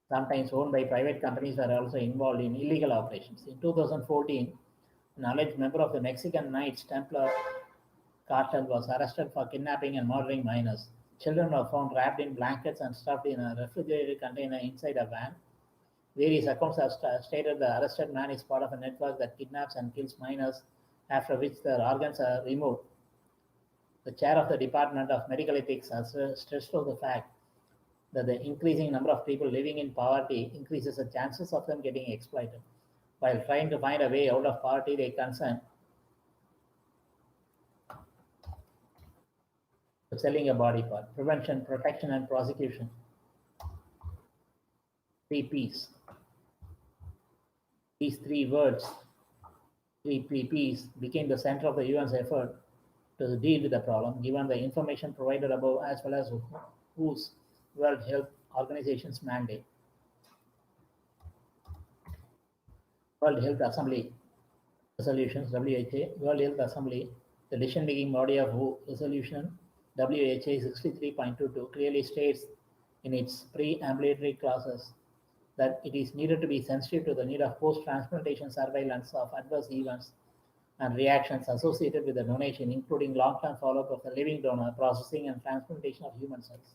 sometimes owned by private companies, were also involved in illegal operations. In 2014, an alleged member of the Mexican Knights Templar cartel was arrested for kidnapping and murdering minors. Children were found wrapped in blankets and stuffed in a refrigerated container inside a van. Various accounts have stated the arrested man is part of a network that kidnaps and kills minors, after which their organs are removed. The chair of the Department of Medical Ethics has stressed the fact that the increasing number of people living in poverty increases the chances of them getting exploited. While trying to find a way out of poverty, they consent to selling a body part. Prevention, protection, and prosecution. 3 P's. These 3 words, 3 P's, became the center of the UN's effort to deal with the problem, given the information provided above as well as WHO's World Health Organization's mandate. World Health Assembly resolutions (WHA), World Health Assembly, the decision-making body of WHO, resolution WHA 63.22 clearly states in its pre-ambulatory clauses that it is needed to be sensitive to the need of post-transplantation surveillance of adverse events and reactions associated with the donation, including long-term follow-up of the living donor, processing and transplantation of human cells,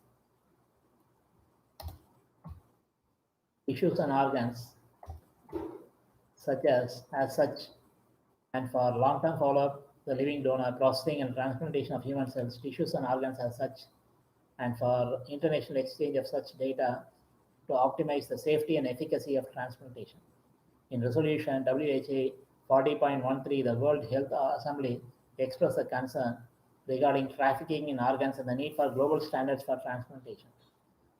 tissues and organs, as such, and for long-term follow-up, the living donor, processing and transplantation of human cells, tissues and organs as such, and for international exchange of such data to optimize the safety and efficacy of transplantation. In resolution WHA 40.13, the World Health Assembly expressed a concern regarding trafficking in organs and the need for global standards for transplantation.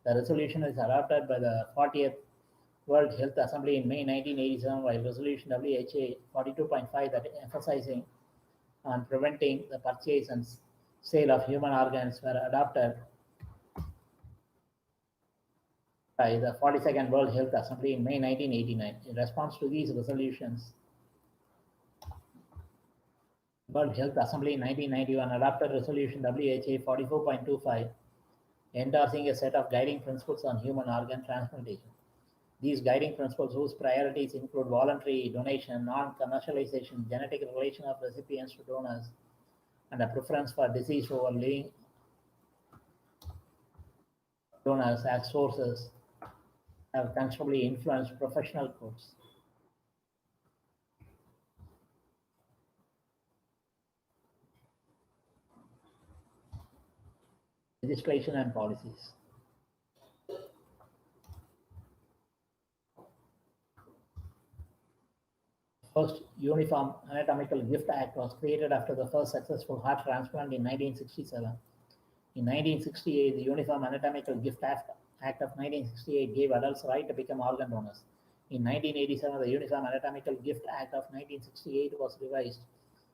The resolution is adopted by the 40th World Health Assembly in May 1987, while Resolution WHA 42.5 that emphasizing on preventing the purchase and sale of human organs were adopted by the 42nd World Health Assembly in May 1989. In response to these resolutions, World Health Assembly in 1991 adopted Resolution WHA 44.25, endorsing a set of guiding principles on human organ transplantation. These guiding principles, whose priorities include voluntary donation, non-commercialization, genetic relation of recipients to donors, and a preference for deceased over living donors as sources, have considerably influenced professional codes. Legislation and policies. First Uniform Anatomical Gift Act was created after the first successful heart transplant in 1967. In 1968, the Uniform Anatomical Gift Act of 1968 gave adults the right to become organ donors. In 1987, the Uniform Anatomical Gift Act of 1968 was revised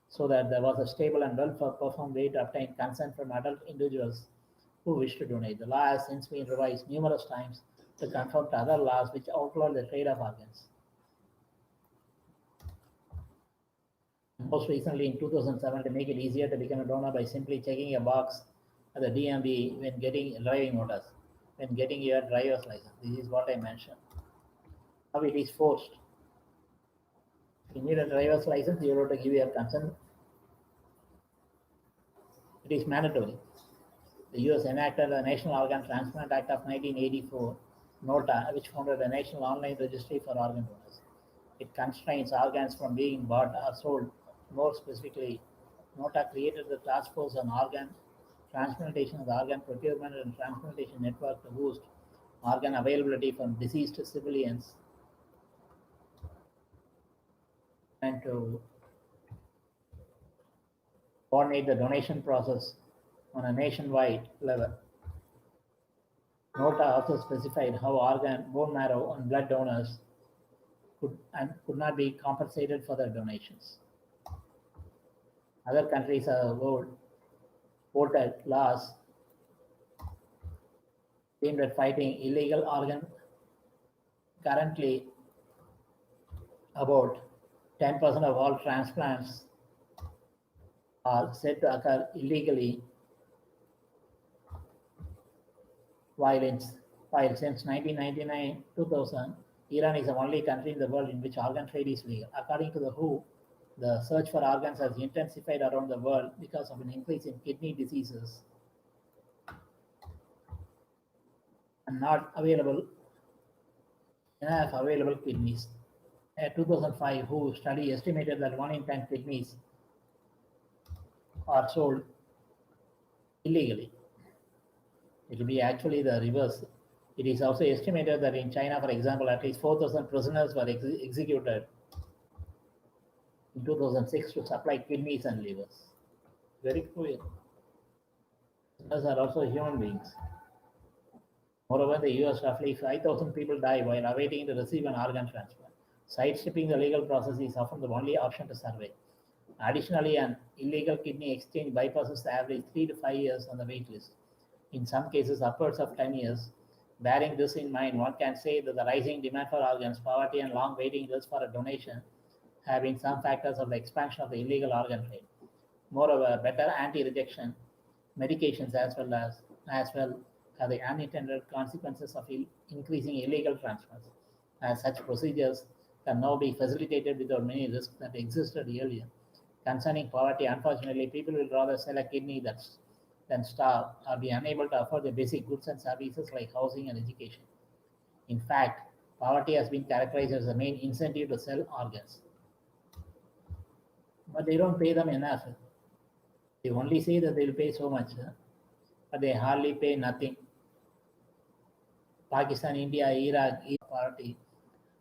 so that there was a stable and well-performed way to obtain consent from adult individuals who wish to donate. The law has since been revised numerous times to conform to other laws which outlaw the trade of organs. Most recently, in 2007, to make it easier to become a donor by simply checking a box at the DMV when getting driving orders, when getting your driver's license. This is what I mentioned. Now it is forced. If you need a driver's license, you have to give your consent. It is mandatory. The US enacted the National Organ Transplant Act of 1984, NOTA, which founded a national online registry for organ donors. It constrains organs from being bought or sold. More specifically, NOTA created the Task Force on Organ Transplantation, the Organ Procurement and Transplantation Network to boost organ availability from deceased civilians and to coordinate the donation process on a nationwide level. NOTA also specified how organ, bone marrow, and blood donors could not be compensated for their donations. Other countries have voted laws aimed at fighting illegal organ. Currently, about 10% of all transplants are said to occur illegally, while since 1999-2000, Iran is the only country in the world in which organ trade is legal. According to the WHO, the search for organs has intensified around the world because of an increase in kidney diseases and not available enough available kidneys. A 2005 WHO study estimated that 1 in 10 kidneys are sold illegally. It will be actually the reverse. It is also estimated that in China, for example, at least 4,000 prisoners were executed in 2006 to supply kidneys and livers. Very cruel. Prisoners are also human beings. Moreover, in the US, roughly 5,000 people die while awaiting to receive an organ transplant. Sidestepping the legal process is often the only option to survive. Additionally, an illegal kidney exchange bypasses the average 3 to 5 years on the wait list. In some cases, upwards of 10 years. Bearing this in mind, one can say that the rising demand for organs, poverty, and long waiting lists for a donation have been some factors of the expansion of the illegal organ trade. Moreover, better anti-rejection medications as well have the unintended consequences of increasing illegal transplants, as such procedures can now be facilitated without many risks that existed earlier. Concerning poverty, unfortunately, people will rather sell a kidney than starve or be unable to afford the basic goods and services like housing and education. In fact, poverty has been characterized as the main incentive to sell organs. But they don't pay them enough. They only say that they'll pay so much, but they hardly pay nothing. Pakistan, India, Iraq, poverty,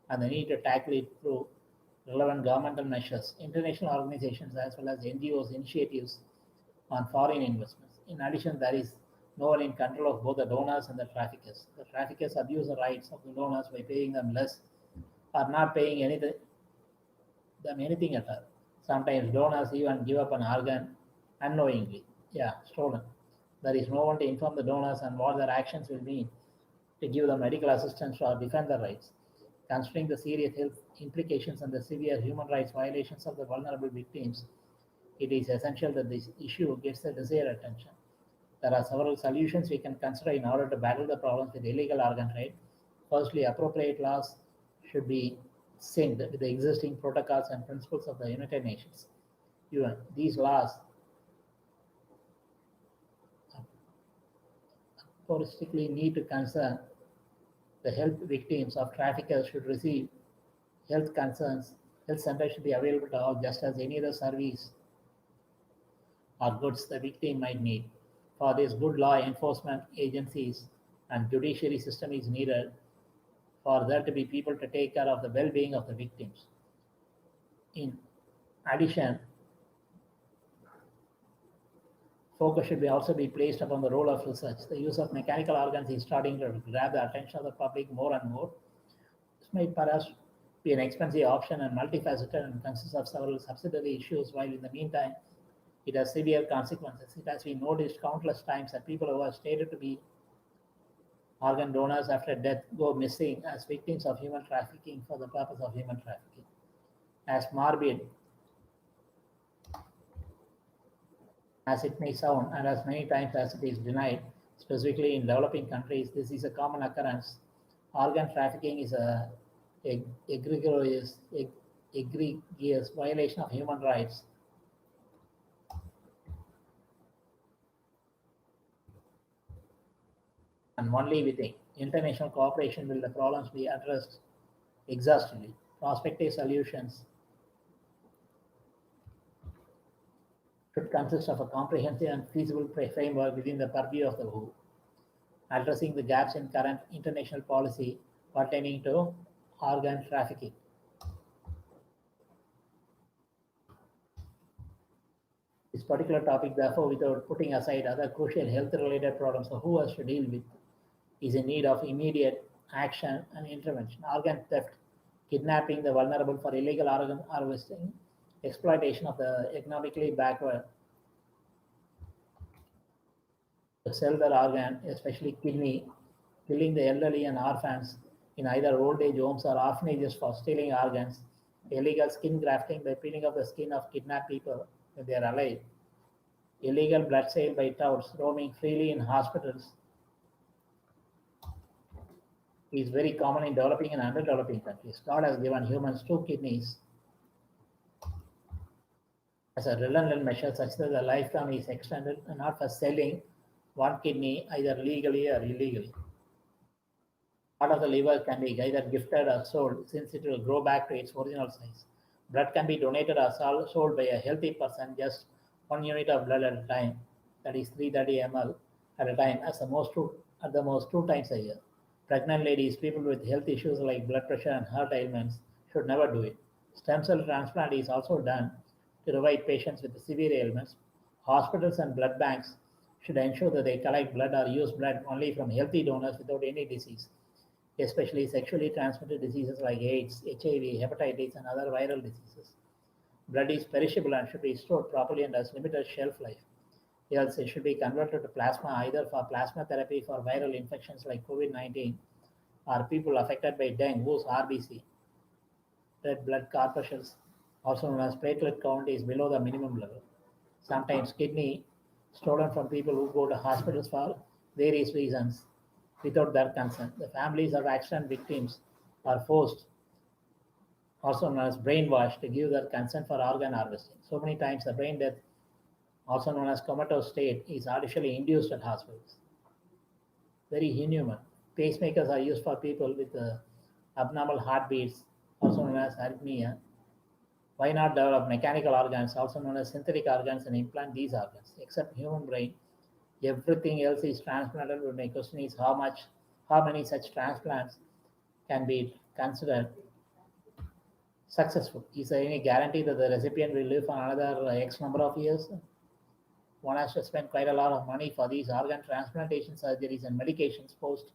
and the need to tackle it through relevant governmental measures, international organizations, as well as NGOs initiatives on foreign investments. In addition, there is no one in control of both the donors and the traffickers. The traffickers abuse the rights of the donors by paying them less or not paying anything at all. Sometimes donors even give up an organ unknowingly. Yeah, stolen. There is no one to inform the donors on what their actions will mean to give them medical assistance or defend their rights. Considering the serious health implications and the severe human rights violations of the vulnerable victims, it is essential that this issue gets the desired attention. There are several solutions we can consider in order to battle the problems with illegal organ trade. Firstly, appropriate laws should be synced with the existing protocols and principles of the United Nations. These laws holistically need to concern the health victims of traffickers should receive health concerns. Health centers should be available to all just as any other service or goods the victim might need. For this, good law enforcement agencies and judiciary system is needed for there to be people to take care of the well-being of the victims. In addition, focus should also be placed upon the role of research. The use of mechanical organs is starting to grab the attention of the public more and more. This might perhaps be an expensive option and multifaceted and consists of several subsidiary issues, while in the meantime, it has severe consequences. It has been noticed countless times that people who are stated to be organ donors after death go missing as victims of human trafficking for the purpose of human trafficking. As morbid as it may sound, and as many times as it is denied, specifically in developing countries, this is a common occurrence. Organ trafficking is a egregious violation of human rights. And only with international cooperation will the problems be addressed exhaustively. Prospective solutions should consist of a comprehensive and feasible framework within the purview of the WHO, addressing the gaps in current international policy pertaining to organ trafficking. This particular topic, therefore, without putting aside other crucial health-related problems the WHO has to deal with, is in need of immediate action and intervention. Organ theft, kidnapping the vulnerable for illegal organ harvesting, exploitation of the economically backward to sell their organ, especially kidney, killing the elderly and orphans in either old age homes or orphanages for stealing organs, illegal skin grafting by peeling off the skin of kidnapped people when they are alive, illegal blood sale by touts roaming freely in hospitals is very common in developing and underdeveloping countries. God has given humans two kidneys as a redundant measure such that the lifetime is extended and not for selling one kidney either legally or illegally. Part of the liver can be either gifted or sold since it will grow back to its original size. Blood can be donated or sold by a healthy person just 1 unit of blood at a time, that is 330 ml at a time, at the most 2 times a year. Pregnant ladies, people with health issues like blood pressure and heart ailments should never do it. Stem cell transplant is also done to revive patients with severe ailments. Hospitals and blood banks should ensure that they collect blood or use blood only from healthy donors without any disease, especially sexually transmitted diseases like AIDS, HIV, hepatitis, and other viral diseases. Blood is perishable and should be stored properly and has limited shelf life. else it should be converted to plasma either for plasma therapy for viral infections like COVID-19 or people affected by dengue whose RBC, red blood corpuscles, also known as platelet count, is below the minimum level. Sometimes kidney stolen from people who go to hospitals for various reasons without their consent. The families of accident victims are forced, also known as brainwashed, to give their consent for organ harvesting. So many times the brain death, also known as comatose state, is artificially induced at hospitals. Very inhuman. Pacemakers are used for people with abnormal heartbeats, also known as arrhythmia. Why not develop mechanical organs, also known as synthetic organs, and implant these organs? Except human brain, everything else is transplanted. But my question is how many such transplants can be considered successful? Is there any guarantee that the recipient will live for another X number of years? One has to spend quite a lot of money for these organ transplantation surgeries and medications post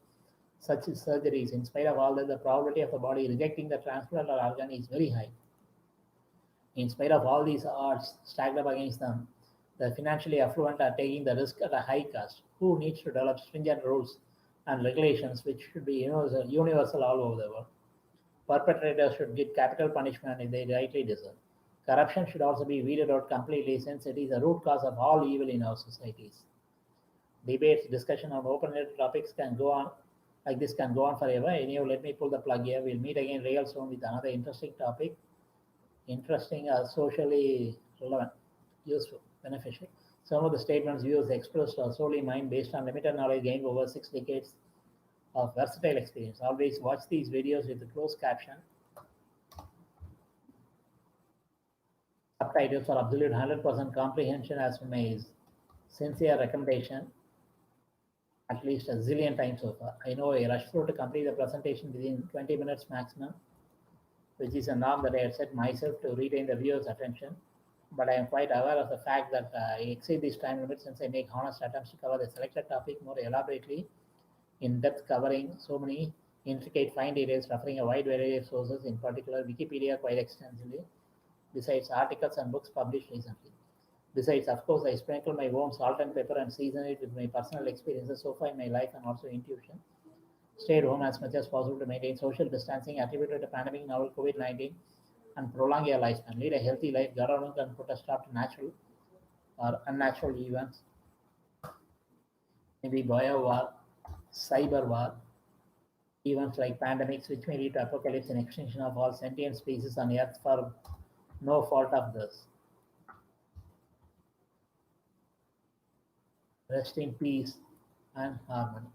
such surgeries. In spite of all that, the probability of the body rejecting the transplanted organ is very high. In spite of all these odds stacked up against them, the financially affluent are taking the risk at a high cost. Who needs to develop stringent rules and regulations which should be universal all over the world? Perpetrators should get capital punishment if they rightly deserve. Corruption should also be weeded out completely since it is the root cause of all evil in our societies. Debates, discussion on open-ended topics can go on like this can go on forever. Anyhow, let me pull the plug here. We'll meet again real soon with another interesting topic. Interesting, socially relevant, useful, beneficial. Some of the statements views expressed are solely mine based on limited knowledge gained over 6 decades of versatile experience. Always watch these videos with a closed caption, subtitles for absolute 100% comprehension as my sincere recommendation at least a zillion times so far. I know I rushed through to complete the presentation within 20 minutes maximum, which is a norm that I have set myself to retain the viewer's attention. But I am quite aware of the fact that I exceed these time limits since I make honest attempts to cover the selected topic more elaborately, in depth, covering so many intricate fine details, referring a wide variety of sources, in particular Wikipedia quite extensively, besides articles and books published recently. Besides, of course, I sprinkle my own salt and pepper and season it with my personal experiences so far in my life and also intuition. Stay at home as much as possible to maintain social distancing attributed to pandemic novel COVID-19 and prolong your lifespan. Lead a healthy life, government can put a stop to natural or unnatural events, maybe bio war, cyber war, events like pandemics, which may lead to apocalypse and extinction of all sentient species on Earth for no fault of theirs. Rest in peace and harmony.